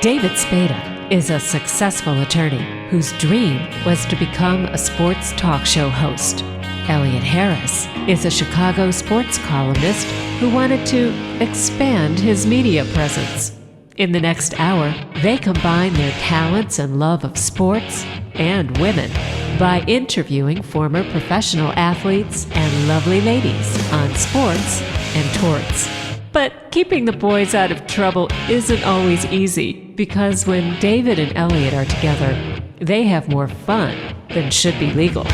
David Spada is a successful attorney whose dream was to become a sports talk show host. Elliott Harris is a Chicago sports columnist who wanted to expand his media presence. In the next hour, they combine their talents and love of sports and women by interviewing former professional athletes and lovely ladies on sports and torts. But keeping the boys out of trouble isn't always easy, because when David and Elliott are together, they have more fun than should be legal.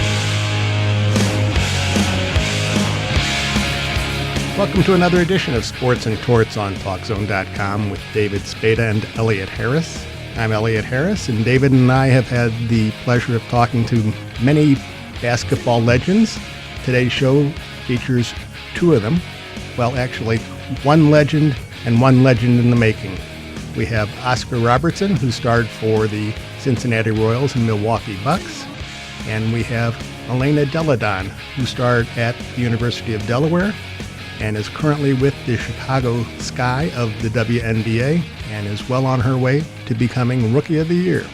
Welcome to another edition of Sports and Torts on TalkZone.com with David Spada and Elliott Harris. I'm Elliott Harris, and David and I have had the pleasure of talking to many basketball legends. Today's show features two of them. Well, actually, one legend and one legend in the making. We have Oscar Robertson, who starred for the Cincinnati Royals and Milwaukee Bucks. And we have Elena Delle Donne, who starred at the University of Delaware and is currently with the Chicago Sky of the WNBA and is well on her way to becoming Rookie of the Year.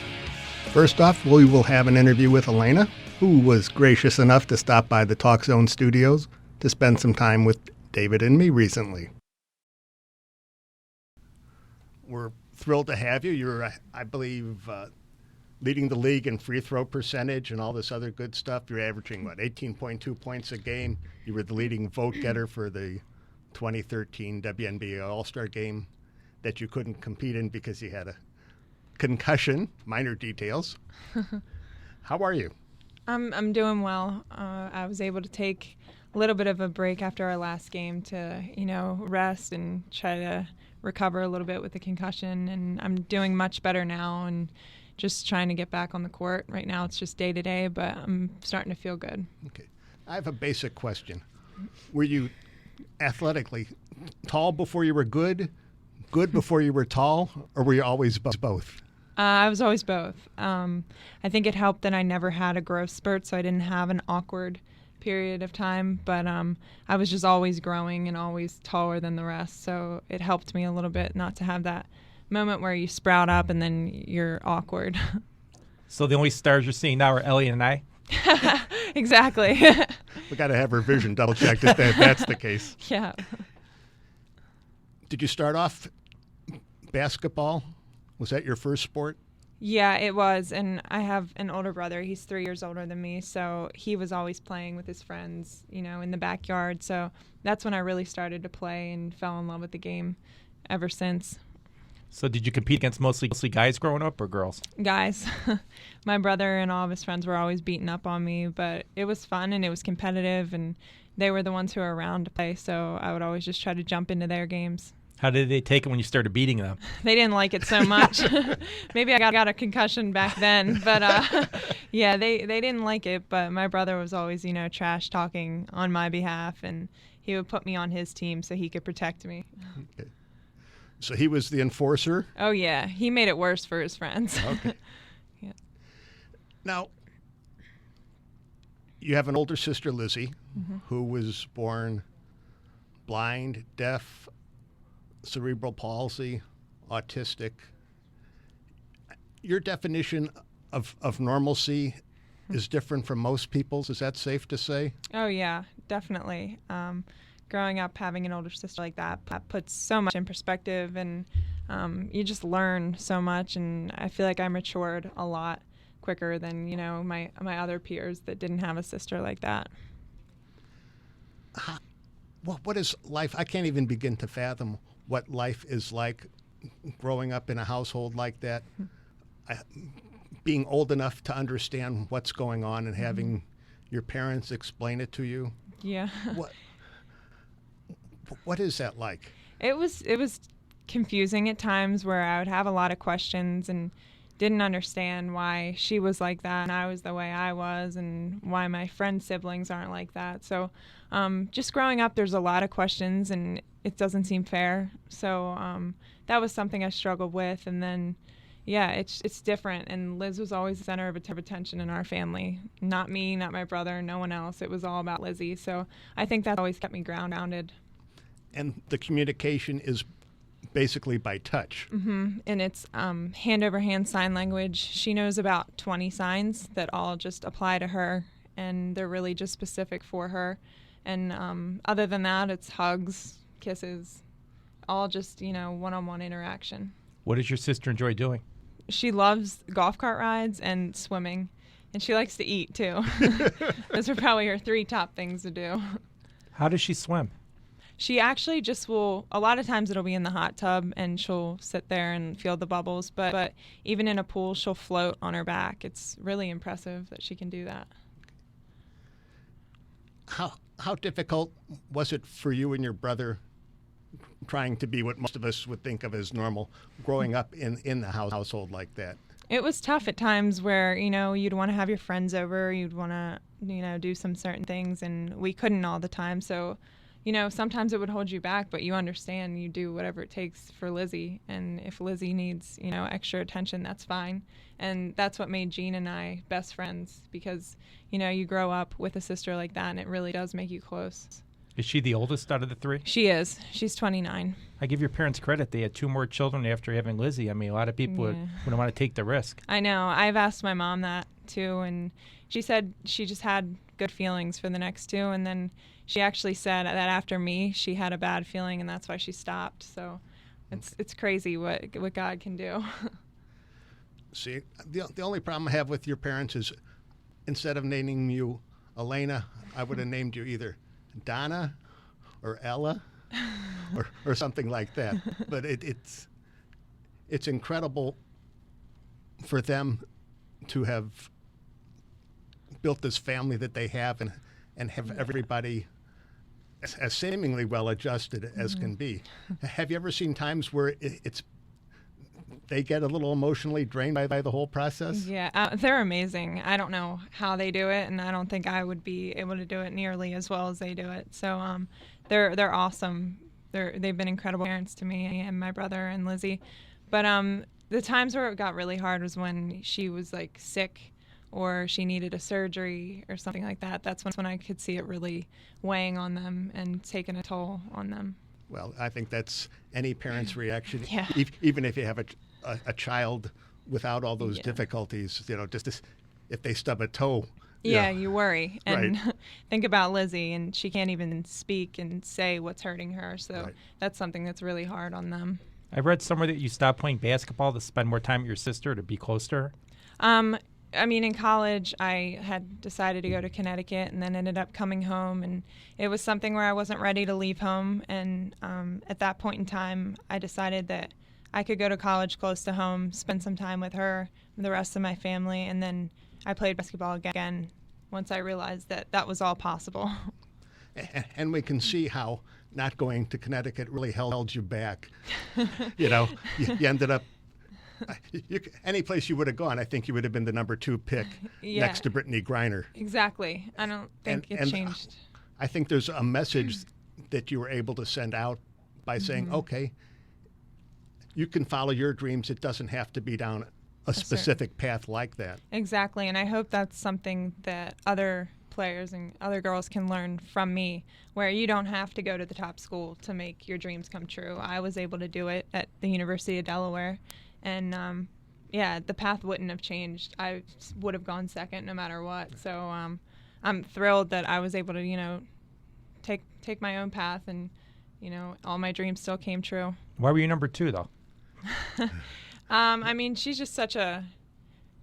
First off, we will have an interview with Elena, who was gracious enough to stop by the Talk Zone studios to spend some time with David and me recently. We're thrilled to have you. You're, I believe, leading the league in free throw percentage and all this other good stuff. You're averaging, 18.2 points a game. You were the leading vote getter for the 2013 WNBA All-Star game that you couldn't compete in because you had a concussion, minor details. How are you? I'm doing well. I was able to take a little bit of a break after our last game to, rest and try to recover a little bit with the concussion, and I'm doing much better now and just trying to get back on the court. Right now it's just day to day, but I'm starting to feel good. Okay. I have a basic question. Were you athletically tall before you were good before you were tall, or were you always both? I was always both. I think it helped that I never had a growth spurt, so I didn't have an awkward period of time, but I was just always growing and always taller than the rest, so it helped me a little bit not to have that moment where you sprout up and then you're awkward. So the only stars you're seeing now are Elliott and I? Exactly. We got to have her vision double-checked if that's the case. Yeah. Did you start off basketball? Was that your first sport? Yeah, it was, and I have an older brother. He's 3 years older than me, so he was always playing with his friends, in the backyard. So that's when I really started to play and fell in love with the game ever since. So did you compete against mostly guys growing up or girls? Guys. My brother and all of his friends were always beating up on me, but it was fun and it was competitive, and they were the ones who were around to play, so I would always just try to jump into their games. How did they take it when you started beating them? They didn't like it so much. Maybe I got a concussion back then, but yeah, they didn't like it. But my brother was always, trash talking on my behalf, and he would put me on his team so he could protect me. Okay. So he was the enforcer? Oh, yeah. He made it worse for his friends. Okay. Yeah. Now, you have an older sister, Lizzie, who was born blind, deaf, cerebral palsy, autistic. Your definition of normalcy is different from most people's. Is that safe to say? Oh, yeah, definitely. Growing up, having an older sister like that puts so much in perspective, and you just learn so much, and I feel like I matured a lot quicker than, my other peers that didn't have a sister like that. What is life? I can't even begin to fathom what life is like growing up in a household like that, being old enough to understand what's going on and having your parents explain it to you. Yeah. What is that like? It was confusing at times, where I would have a lot of questions and didn't understand why she was like that and I was the way I was, and why my friend's siblings aren't like that. So just growing up, there's a lot of questions and it doesn't seem fair. So that was something I struggled with. And then, yeah, it's different. And Liz was always the center of attention in our family. Not me, not my brother, no one else. It was all about Lizzie. So I think that always kept me grounded. And the communication is basically by touch. And it's hand-over-hand sign language. She knows about 20 signs that all just apply to her, and they're really just specific for her. And other than that, it's hugs, kisses, all just, one-on-one interaction. What does your sister enjoy doing? She loves golf cart rides and swimming, and she likes to eat, too. Those are probably her 3 top things to do. How does she swim? She actually just will, a lot of times it'll be in the hot tub, and she'll sit there and feel the bubbles. But even in a pool, she'll float on her back. It's really impressive that she can do that. How difficult was it for you and your brother trying to be what most of us would think of as normal, growing up in the household like that? It was tough at times where, you'd want to have your friends over, you'd want to, do some certain things, and we couldn't all the time. So, sometimes it would hold you back, but you understand, you do whatever it takes for Lizzie. And if Lizzie needs, extra attention, that's fine. And that's what made Jean and I best friends, because, you grow up with a sister like that, and it really does make you close. Is she the oldest out of the 3? She is. She's 29. I give your parents credit. They had 2 more children after having Lizzie. I mean, a lot of people wouldn't want to take the risk. I know. I've asked my mom that, too, and she said she just had good feelings for the next 2, and then she actually said that after me, she had a bad feeling, and that's why she stopped. So it's crazy what God can do. See, the only problem I have with your parents is instead of naming you Elena, I would have named you either Donna or Ella or something like that. But it's incredible for them to have built this family that they have and have everybody as seemingly well adjusted as can be. Have you ever seen times where they get a little emotionally drained by the whole process? Yeah, they're amazing. I don't know how they do it, and I don't think I would be able to do it nearly as well as they do it. So they're awesome. They've been incredible parents to me and my brother and Lizzie. But the times where it got really hard was when she was like sick or she needed a surgery or something like that. That's when I could see it really weighing on them and taking a toll on them. Well, I think that's any parent's reaction, Yeah. Even if you have a child without all those difficulties, just if they stub a toe. Yeah, you worry. And Right. think about Lizzie, and she can't even speak and say what's hurting her. So Right. that's something that's really hard on them. I read somewhere that you stopped playing basketball to spend more time with your sister, to be close to her. In college, I had decided to go to Connecticut and then ended up coming home. And it was something where I wasn't ready to leave home. And at that point in time, I decided that I could go to college close to home, spend some time with her and the rest of my family. And then I played basketball again once I realized that was all possible. And we can see how not going to Connecticut really held you back. You ended up, any place you would have gone, I think you would have been the number 2 pick next to Brittany Griner. Exactly. I don't think it changed. I think there's a message that you were able to send out by saying, okay, you can follow your dreams. It doesn't have to be down a specific path like that. Exactly. And I hope that's something that other players and other girls can learn from me, where you don't have to go to the top school to make your dreams come true. I was able to do it at the University of Delaware. And, the path wouldn't have changed. I would have gone second no matter what. So I'm thrilled that I was able to, take my own path, and, all my dreams still came true. Why were you number 2, though? She's just such a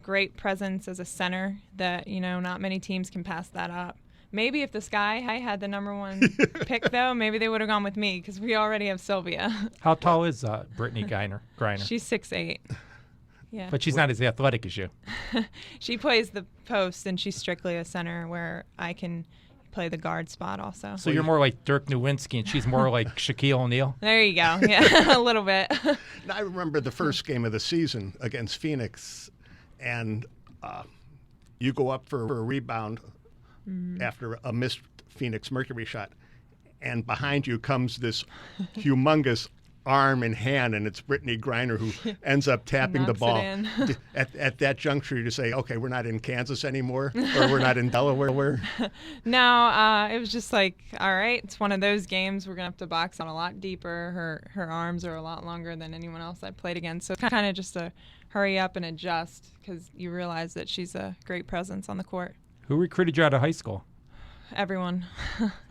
great presence as a center that, not many teams can pass that up. Maybe if the Sky had the number 1 pick, though, maybe they would have gone with me, because we already have Sylvia. How tall is Brittany Griner? She's 6'8". Yeah. But she's not as athletic as you. She plays the post, and she's strictly a center, where I can play the guard spot also. So you're more like Dirk Nowitzki, and she's more like Shaquille O'Neal? There you go. Yeah, a little bit. Now, I remember the first game of the season against Phoenix, and you go up for a rebound after a missed Phoenix Mercury shot, and behind you comes this humongous arm and hand, and it's Brittany Griner who ends up tapping the Knocks ball. it in. At that juncture, you say, okay, we're not in Kansas anymore, or we're not in Delaware. No, it was just like, all right, it's one of those games. We're going to have to box out a lot deeper. Her arms are a lot longer than anyone else I played against. So it's kind of just a hurry up and adjust because you realize that she's a great presence on the court. Who recruited you out of high school? Everyone.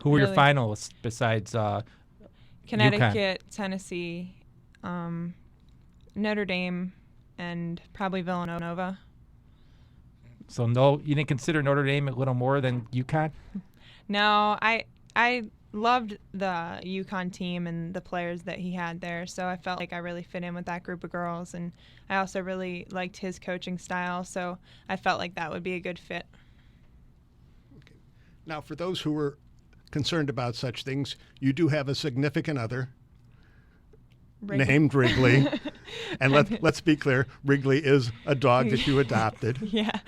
Who were Really. your finalists besides Connecticut, Tennessee, Notre Dame, and probably Villanova. So no, you didn't consider Notre Dame a little more than UConn? No, I loved the UConn team and the players that he had there, so I felt like I really fit in with that group of girls, and I also really liked his coaching style, so I felt like that would be a good fit. Now, for those who were concerned about such things, you do have a significant other named Wrigley. And let's be clear, Wrigley is a dog that you adopted. Yeah.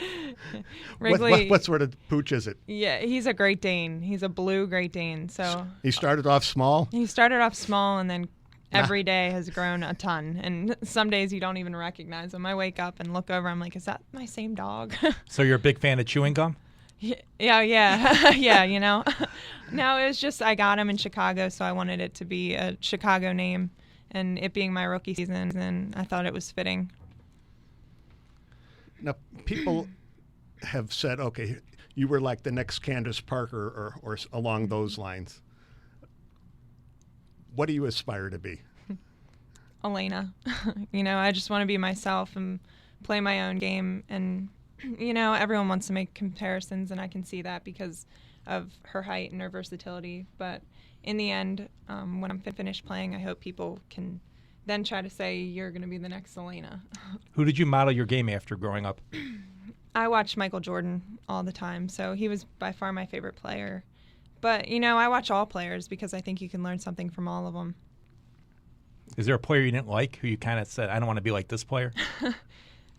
Wrigley. What sort of pooch is it? Yeah, he's a Great Dane. He's a blue Great Dane. So He started off small? he started off small and then every day has grown a ton. And some days you don't even recognize him. I wake up and look over, I'm like, is that my same dog? So you're a big fan of chewing gum? Yeah. Yeah, you know. No, it was just I got him in Chicago, so I wanted it to be a Chicago name. And it being my rookie season, and I thought it was fitting. Now, people have said, okay, you were like the next Candace Parker or along those lines. What do you aspire to be? Elena. You know, I just want to be myself and play my own game. And, you know, everyone wants to make comparisons, and I can see that because of her height and her versatility. But in the end, when I'm finished playing, I hope people can then try to say, you're going to be the next Elena. Who did you model your game after growing up? I watch Michael Jordan all the time, so he was by far my favorite player. But, you know, I watch all players because I think you can learn something from all of them. Is there a player you didn't like who you kind of said, I don't want to be like this player?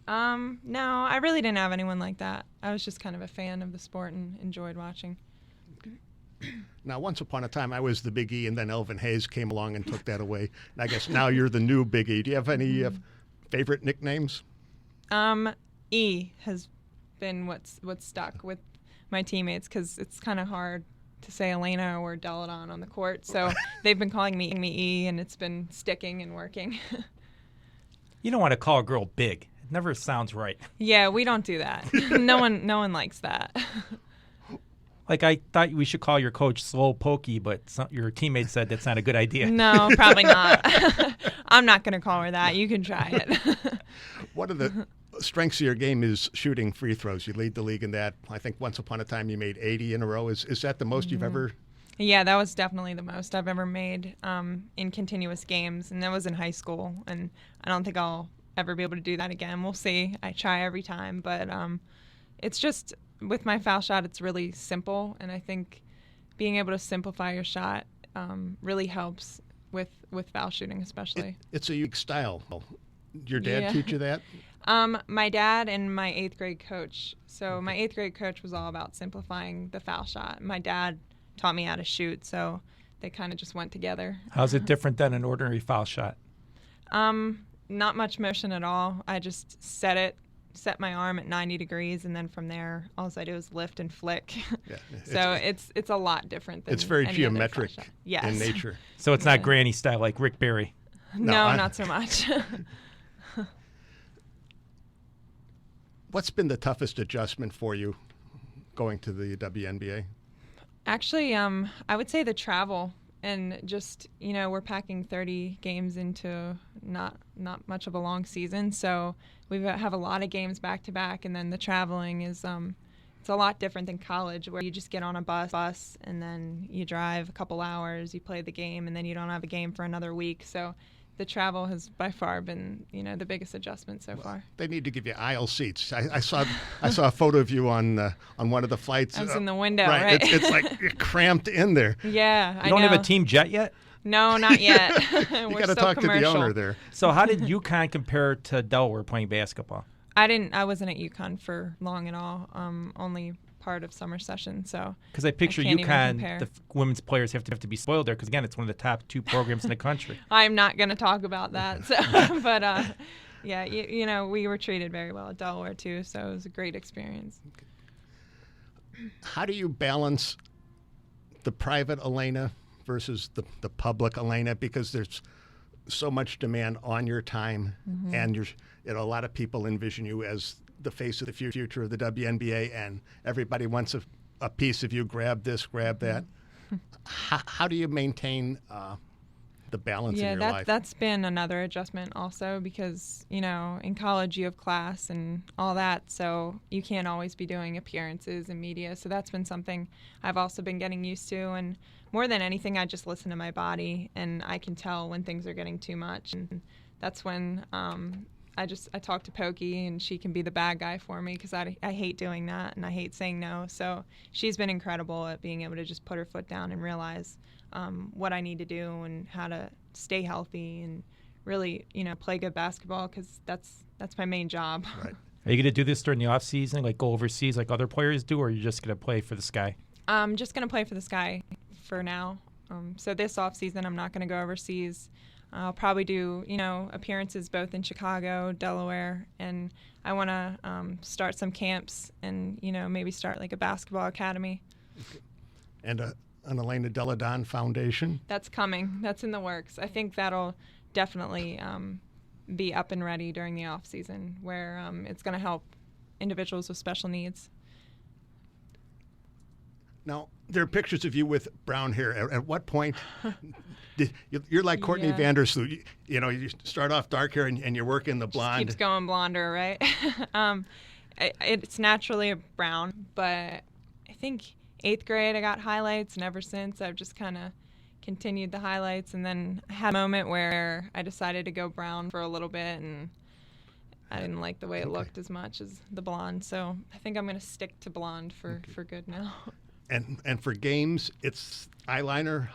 No, I really didn't have anyone like that. I was just kind of a fan of the sport and enjoyed watching. Now, once upon a time, I was the Big E, and then Elvin Hayes came along and took that away. And I guess now you're the new Big E. Do you have any favorite nicknames? E has been what's stuck with my teammates because it's kind of hard to say Elena or Delle Donne on the court. So they've been calling me E, and it's been sticking and working. You don't want to call a girl big. It never sounds right. Yeah, we don't do that. No one likes that. Like, I thought we should call your coach slow pokey, but your teammate said that's not a good idea. No, probably not. I'm not going to call her that. You can try it. One of the strengths of your game is shooting free throws. You lead the league in that. I think once upon a time you made 80 in a row. Is that the most you've ever? Yeah, that was definitely the most I've ever made in continuous games, and that was in high school. And I don't think I'll ever be able to do that again. We'll see. I try every time, but it's just with my foul shot, it's really simple, and I think being able to simplify your shot really helps with foul shooting, especially. It's a unique style. Your dad teach you that? My dad and my 8th grade coach. So my 8th grade coach was all about simplifying the foul shot. My dad taught me how to shoot, so they kind of just went together. How's it different than an ordinary foul shot? Not much motion at all. I just set my arm at 90 degrees, and then from there, all I do is lift and flick. Yeah, So it's a lot different than it's very any geometric other foul shot. Yes. in nature. So it's not granny style like Rick Barry. No, not so much. What's been the toughest adjustment for you going to the WNBA? Actually, I would say the travel and just, you know, we're packing 30 games into not much of a long season. So we have a lot of games back to back, and then the traveling is it's a lot different than college where you just get on a bus and then you drive a couple hours, you play the game, and then you don't have a game for another week. So the travel has by far been, you know, the biggest adjustment so far. They need to give you aisle seats. I saw a photo of you on one of the flights. I was in the window, right? It's like you're cramped in there. Yeah, I know. You don't have a team jet yet? No, not yet. You got to talk to the owner there. So how did UConn compare to Delaware playing basketball? I wasn't at UConn for long at all. Only part of summer session. So because I picture can't even UConn, compare. the women's players have to be spoiled there because, again, it's one of the top 2 programs in the country. I'm not going to talk about that. So, but yeah, you know, we were treated very well at Delaware too, so it was a great experience. How do you balance the private Elena versus the public Elena? Because there's so much demand on your time, and a lot of people envision you as the face of the future of the WNBA, and everybody wants a piece of you. Grab this, grab that. How do you maintain the balance in your life? That's been another adjustment also, because, you know, in college you have class and all that, so you can't always be doing appearances and media. So that's been something I've also been getting used to. And more than anything, I just listen to my body, and I can tell when things are getting too much. And that's when I talk to Pokey, and she can be the bad guy for me, because I hate doing that, and I hate saying no. So she's been incredible at being able to just put her foot down and realize what I need to do and how to stay healthy and really, you know, play good basketball, because that's my main job. Right. Are you going to do this during the off season, like go overseas like other players do, or are you just going to play for the Sky? I'm just going to play for the Sky for now. So this off season, I'm not going to go overseas. I'll probably do, you know, appearances both in Chicago, Delaware, and I want to start some camps and, you know, maybe start like a basketball academy. Okay. And an Elena Delle Donne Foundation? That's coming. That's in the works. I think that'll definitely be up and ready during the off season, where it's going to help individuals with special needs. Now, there are pictures of you with brown hair. At what point you're like Courtney Vandersloot? You know, you start off dark hair and you work in the blonde. Just keeps going blonder, right? It's naturally a brown, but I think 8th grade I got highlights, and ever since I've just kind of continued the highlights. And then I had a moment where I decided to go brown for a little bit, and I didn't like the way it looked as much as the blonde. So I think I'm going to stick to blonde for good now. And for games, it's eyeliner?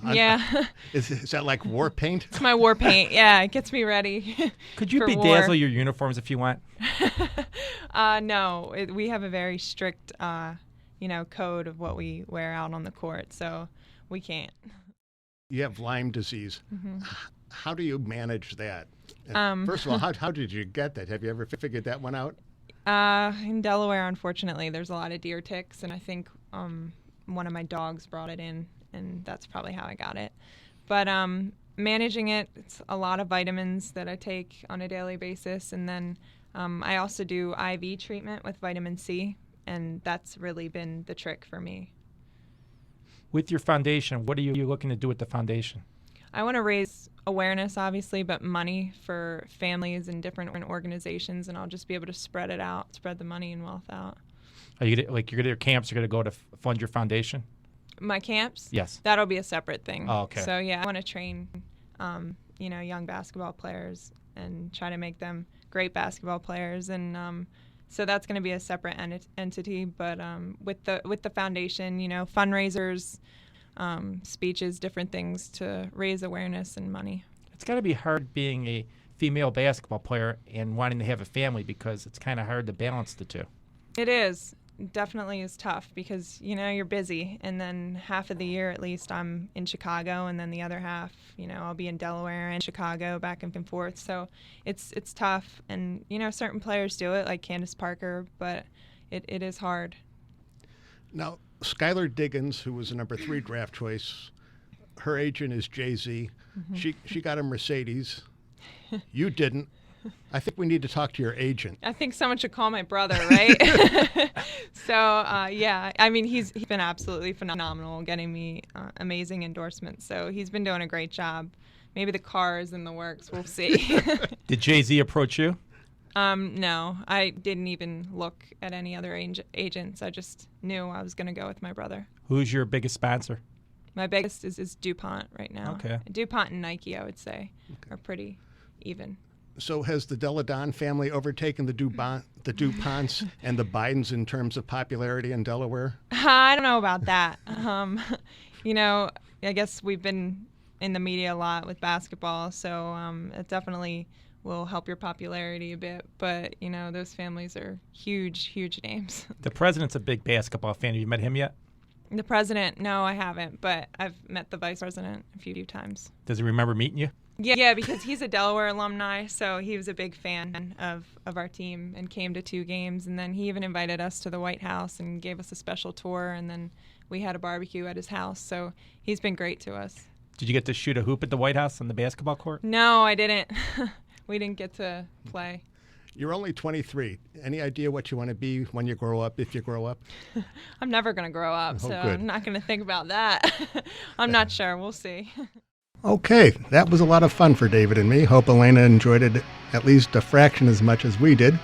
Yeah. Is that like war paint? It's my war paint. Yeah, it gets me ready. Could you for bedazzle war. your uniforms if you want? No, we have a very strict, code of what we wear out on the court, so we can't. You have Lyme disease. Mm-hmm. How do you manage that? First of all, how did you get that? Have you ever figured that one out? In Delaware, unfortunately, there's a lot of deer ticks, and I think one of my dogs brought it in, and that's probably how I got it. But managing it, it's a lot of vitamins that I take on a daily basis, and then I also do IV treatment with vitamin C, and that's really been the trick for me. With your foundation, what are you looking to do with the foundation? I want to raise awareness, obviously, but money for families and different organizations, and I'll just be able to spread it out, spread the money and wealth out. Are you gonna, you're gonna your camps are gonna go to fund your foundation? My camps? Yes. That'll be a separate thing. Oh, okay. So yeah, I want to train, young basketball players and try to make them great basketball players, and so that's going to be a separate entity. But with the foundation, fundraisers, speeches, different things to raise awareness and money. It's got to be hard being a female basketball player and wanting to have a family, because it's kind of hard to balance the two. It is. It definitely is tough, because, you're busy, and then half of the year at least I'm in Chicago, and then the other half, I'll be in Delaware and Chicago back and forth. So it's tough, and, certain players do it, like Candace Parker, but it is hard. Now, Skylar Diggins, who was a number 3 draft choice, her agent is Jay-Z. Mm-hmm. She got a Mercedes. You didn't. I think we need to talk to your agent. I think someone should call my brother, right? He's been absolutely phenomenal, getting me amazing endorsements. So he's been doing a great job. Maybe the car is in the works. We'll see. Did Jay-Z approach you? No, I didn't even look at any other agents. I just knew I was going to go with my brother. Who's your biggest sponsor? My biggest is DuPont right now. Okay. DuPont and Nike, I would say, are pretty even. So has the Delle Donne family overtaken the DuPonts and the Bidens in terms of popularity in Delaware? I don't know about that. I guess we've been in the media a lot with basketball, so it definitely will help your popularity a bit. But, you know, those families are huge, huge names. The president's a big basketball fan. Have you met him yet? The president, no, I haven't, but I've met the vice president a few times. Does he remember meeting you? Yeah, because he's a Delaware alumni, so he was a big fan of our team and came to 2 games. And then he even invited us to the White House and gave us a special tour, and then we had a barbecue at his house. So he's been great to us. Did you get to shoot a hoop at the White House on the basketball court? No, I didn't. We didn't get to play. You're only 23. Any idea what you want to be when you grow up, if you grow up? I'm never going to grow up, Oh, so good. I'm not going to think about that. I'm not sure. We'll see. Okay, that was a lot of fun for David and me. Hope Elena enjoyed it at least a fraction as much as we did.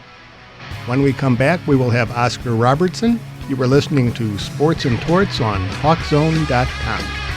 When we come back, we will have Oscar Robertson. You were listening to Sports and Torts on TalkZone.com.